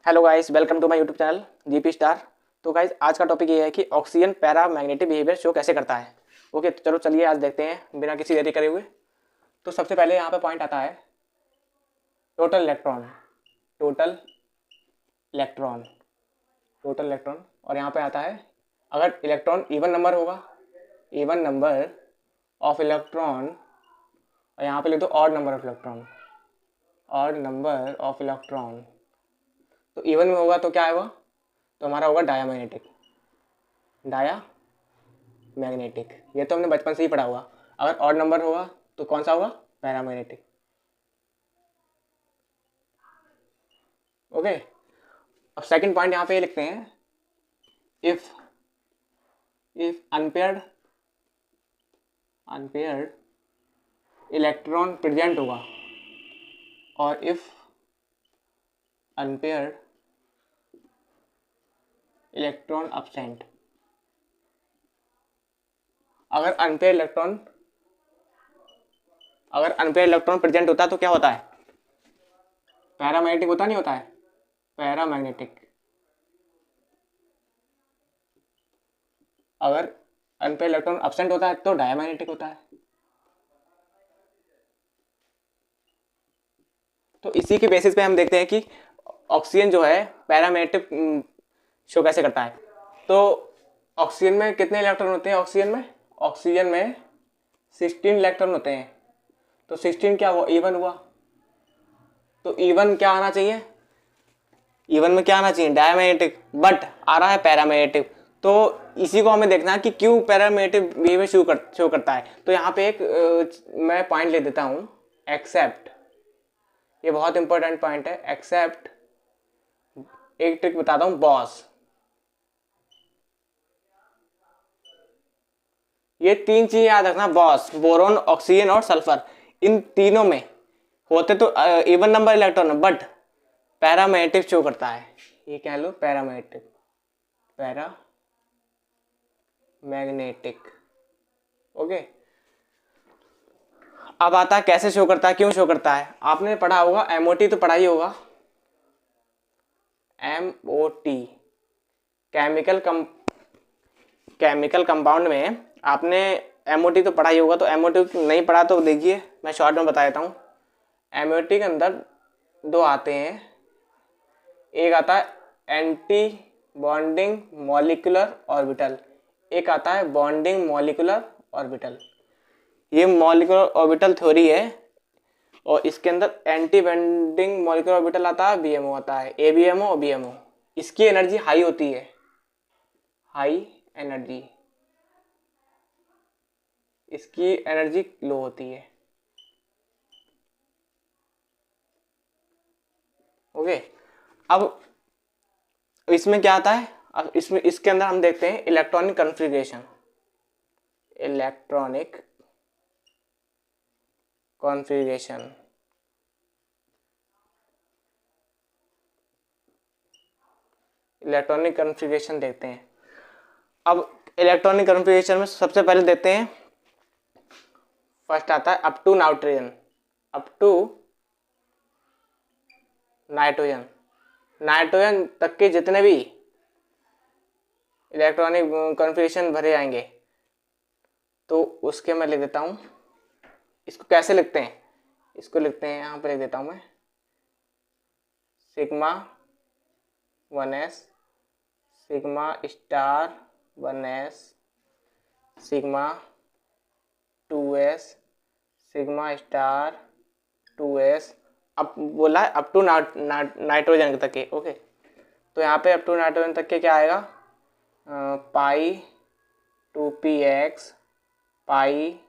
Hello guys, welcome to my YouTube channel GP star. तो guys, आज का topic ये है कि ऑक्सीजन पैरामैग्नेटिक बिहेवियर शो कैसे करता है। ओके, तो चलिए आज देखते हैं बिना किसी देरी करे हुए। तो सबसे पहले यहाँ पे पॉइंट आता है total electron. Total electron total electron और यहाँ पे आता है अगर इलेक्ट्रॉन इवन नंबर होगा, इवन नंबर ऑफ इलेक्ट्रॉन, और यहाँ पे लिख दो odd number of electron, odd number of electron. तो इवन में होगा तो क्या होगा, तो हमारा होगा डायामैग्नेटिक। डायामैग्नेटिक ये तो हमने बचपन से ही पढ़ा हुआ। अगर ऑड नंबर होगा तो कौन सा होगा, पैरामैग्नेटिक। ओके, अब सेकंड पॉइंट यहाँ पे ये लिखते हैं, इफ अनपेयर्ड इलेक्ट्रॉन प्रेजेंट होगा और इफ अनपेयर्ड इलेक्ट्रॉन अब्सेंट। अगर अनपेयर इलेक्ट्रॉन प्रेजेंट होता है तो क्या होता है, पैरामैग्नेटिक होता नहीं होता है, पैरामैग्नेटिक। अगर अनपेयर इलेक्ट्रॉन अब्सेंट होता है तो डायामैग्नेटिक होता है। तो इसी के बेसिस पे हम देखते हैं कि ऑक्सीजन जो है पैरामैग्नेटिक शो कैसे करता है। तो ऑक्सीजन में कितने इलेक्ट्रॉन होते हैं, ऑक्सीजन में 16 इलेक्ट्रॉन होते हैं। तो 16 क्या हुआ, इवन हुआ। तो इवन क्या आना चाहिए, इवन में क्या आना चाहिए, डायमैग्नेटिक, बट आ रहा है पैरामैग्नेटिक। तो इसी को हमें देखना है कि क्यों पैरामैग्नेटिक बिहेवियर शो करता है। तो यहाँ पे एक मैं पॉइंट ले देता हूँ, एक्सेप्ट। ये बहुत इंपॉर्टेंट पॉइंट है, एक्सेप्ट। एक ट्रिक बताता हूँ, बॉस। ये तीन चीजें याद रखना, बॉस, बोरोन, ऑक्सीजन और सल्फर। इन तीनों में होते तो even number electron, but paramagnetic show करता है। ये कह लो पैरामैग्नेटिक, ओके। अब आता है कैसे शो करता है, क्यों शो करता है। आपने पढ़ा होगा एमओटी, तो पढ़ा ही होगा एमओटी, केमिकल कंपाउंड में आपने एमओटी तो पढ़ा ही होगा। तो एमओटी नहीं पढ़ा तो देखिए, मैं शॉर्ट में बता देता हूँ। एमओटी के अंदर दो आते हैं, एक आता है एंटी बॉन्डिंग मॉलिक्यूलर ऑर्बिटल, एक आता है बॉन्डिंग मॉलिक्यूलर ऑर्बिटल। ये मॉलिक्यूलर ऑर्बिटल थ्योरी है और इसके अंदर एंटी बॉन्डिंग मॉलिक्यूलर ऑर्बिटल आता है, बीएमओ आता है, एबीएमओ और बीएमओ। इसकी एनर्जी हाई होती है, हाई एनर्जी, इसकी एनर्जी लो होती है। ओके, अब इसमें क्या आता है, अब इसके अंदर हम देखते हैं इलेक्ट्रॉनिक कॉन्फ़िगरेशन। इलेक्ट्रॉनिक कॉन्फ़िगरेशन देखते हैं। अब इलेक्ट्रॉनिक कॉन्फ़िगरेशन में सबसे पहले देखते हैं, फर्स्ट आता है अप टू नाइट्रोजन, नाइट्रोजन तक के जितने भी इलेक्ट्रॉनिक कॉन्फ़िगरेशन भरे आएंगे तो उसके मैं लिख देता हूँ। इसको कैसे लिखते हैं, इसको लिखते हैं, यहाँ पर लिख देता हूँ मैं, sigma 1s, sigma star 1s, sigma 2s, sigma star 2s। अब बोला है अप टू नाइट्रोजन तक के। ओके, तो यहाँ पे अप टू नाइट्रोजन तक के क्या आएगा, पाई 2px, पाई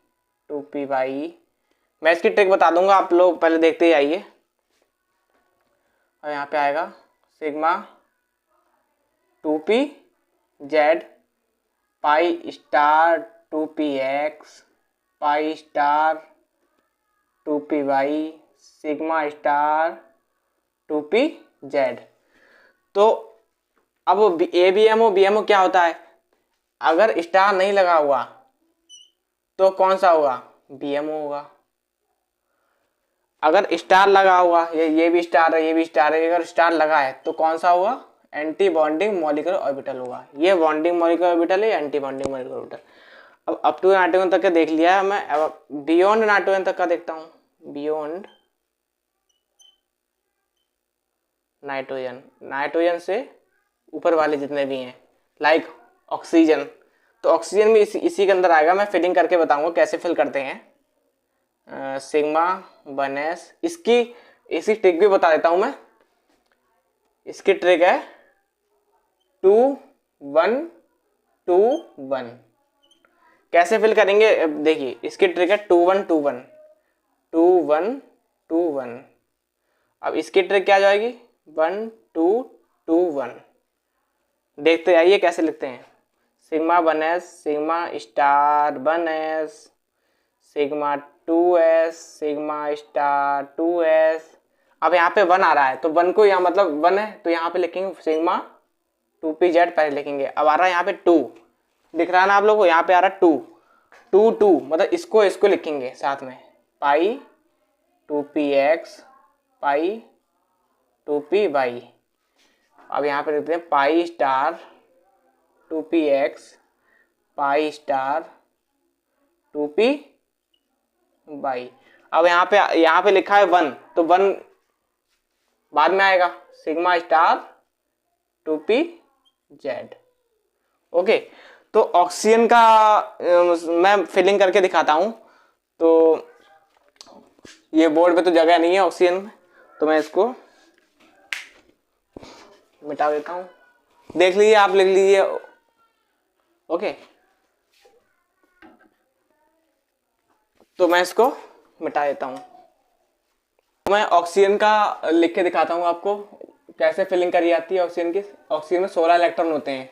2py। मैं इसकी ट्रिक बता दूंगा, आप लोग पहले देखते ही आइए। और यहाँ पे आएगा sigma 2pz, pi star 2px, pi star 2py, sigma star 2pz। तो अब एबीएमओ बीएमओ क्या होता है, अगर स्टार नहीं लगा हुआ तो कौन सा होगा, बीएमओ होगा। अगर स्टार लगा हुआ, ये भी स्टार है, ये भी स्टार है, अगर स्टार लगा है तो कौन सा होगा, एंटी बॉन्डिंग मॉलिक्यूलर ऑर्बिटल होगा। ये बॉन्डिंग मॉलिक्यूलर ऑर्बिटल है, एंटी बॉन्डिंग मॉलिक्यूलर ऑर्बिटल। अब अप टू नाइट्रोजन तक का देख लिया है मैं, अब बियॉन्ड नाइट्रोजन तक का देखता हूँ। बियॉन्ड नाइट्रोजन, नाइट्रोजन से ऊपर वाले जितने भी हैं, लाइक ऑक्सीजन, तो ऑक्सीजन भी इसी के अंदर आएगा। मैं फिलिंग करके बताऊंगा कैसे फिल करते हैं। सिग्मा 1s, इसकी ट्रिक भी बता देता हूं मैं। इसकी ट्रिक है 2 1 2 1। कैसे फिल करेंगे, अब देखिए इसकी ट्रिक है 2 1 2 1 2 1 2 1। अब इसकी ट्रिक क्या आ जाएगी, 1 2 2 1। देखते आइए कैसे लिखते हैं। Sigma 1s, sigma star 1s, sigma 2s, sigma star 2s। अब यहाँ पे 1 आ रहा है तो 1 को यहाँ मतलब 1 है तो यहाँ पे लिखेंगे सिग्मा 2pz पहले लिखेंगे। अब आ रहा है यहाँ पे 2, दिख रहा है ना आप लोगों को, यहाँ पे आ रहा है 2 2 2, मतलब इसको लिखेंगे साथ में, पाई 2px पाई 2py। अब यहाँ पे लिखते हैं pi star 2px pi star 2py। अब यहाँ पे लिखा है 1 तो 1 बाद में आएगा, सिग्मा स्टार 2pz। ओके, तो ऑक्सीजन का मैं फिलिंग करके दिखाता हूं। तो ये बोर्ड पे तो जगह नहीं है ऑक्सीजन में, तो मैं इसको मिटा देता हूं। देख लीजिए, आप लिख लीजिए। ओके, तो मैं इसको मिटा देता हूं। मैं ऑक्सीजन का लिख के दिखाता हूं आपको कैसे फिलिंग करी जाती है ऑक्सीजन की। ऑक्सीजन में 16 इलेक्ट्रॉन होते हैं,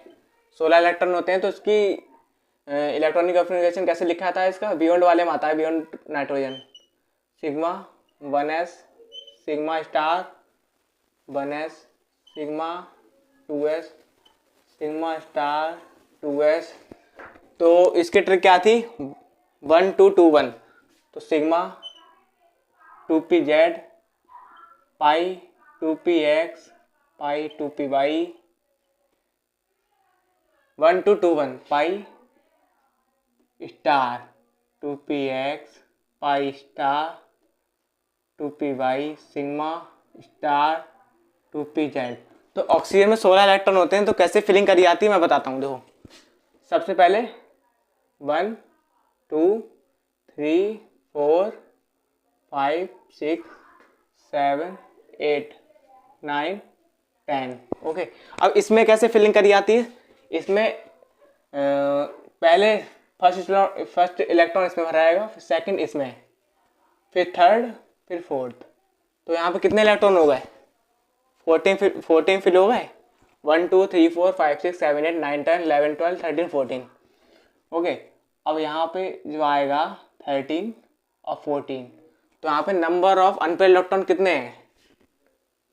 16 इलेक्ट्रॉन होते हैं, तो इसकी इलेक्ट्रॉनिक कॉन्फ़िगरेशन कैसे लिखा था इसका, बियॉन्ड वाले में आता है, beyond nitrogen. Sigma 1s, sigma star 1s, sigma 2s, sigma star 2s। तो इसकी ट्रिक क्या थी, 1 2 2 1, तो सिग्मा 2pz पाई 2px पाई 2py 1 2 2 1 pi star 2px pi star 2py sigma star 2pz। तो ऑक्सीजन में 16 इलेक्ट्रॉन होते हैं, तो कैसे फिलिंग करी जाती है मैं बताता हूँ। देखो, सबसे पहले 1 2 3 4 5 6 7 8 9 10। ओके, अब इसमें कैसे फिलिंग करी जाती है, इसमें पहले फर्स्ट इलेक्ट्रॉन इसमें भरा जाएगा, फिर सेकंड इसमें, फिर थर्ड, फिर फोर्थ। तो यहाँ पे कितने इलेक्ट्रॉन हो गए, 14 फिल हो गए। 1 2 3 4 5 6 7 8 9 10 11 12 13 14। ओके, अब यहाँ पे जो आएगा 13 और 14, तो यहाँ पे नंबर ऑफ अनपेयर्ड इलेक्ट्रॉन कितने हैं,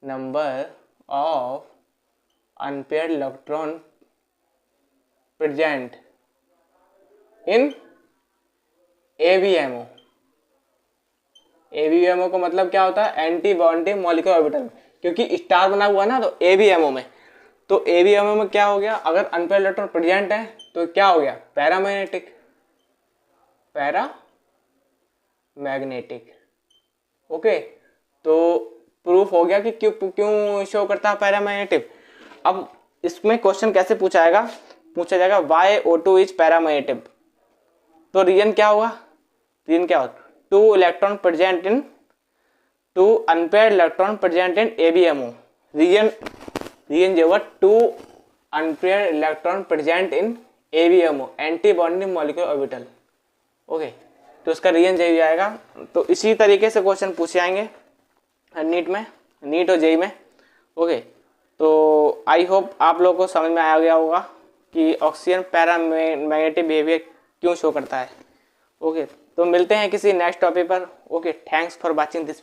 number of unpaired electron present in ABMO। ABMO का मतलब क्या होता है, एंटी बॉन्डिंग मॉलिक्यूलर ऑर्बिटल, क्योंकि स्टार बना हुआ ना, तो ABMO में, तो ABMO में क्या हो गया, अगर अनपेयर्ड इलेक्ट्रॉन प्रेजेंट है तो क्या हो गया, पैरामैग्नेटिक, पैरामैग्नेटिक। ओके, तो प्रूफ हो गया कि क्यों शो करता है पैरामैग्नेटिक। अब इसमें क्वेश्चन कैसे पूछा जाएगा, वाई O2 इज पैरामैग्नेटिक, तो रीजन क्या होगा, रीजन क्या होगा, 2 electron present in 2 unpaired electron present in ABMO। Reason जो होगा 2 unpaired electron present in ABMO, anti bonding molecular orbital. Okay, तो इसका रीजन यही आएगा। तो इसी तरीके से क्वेश्चन पूछे जाएंगे नीट और जेई में। ओके, तो आई होप आप लोगों को समझ में आ गया होगा कि ऑक्सीजन पैरामैग्नेटिक बिहेवियर क्यों शो करता है। ओके, तो मिलते हैं किसी नेक्स्ट टॉपिक पर। Okay, thanks for watching this.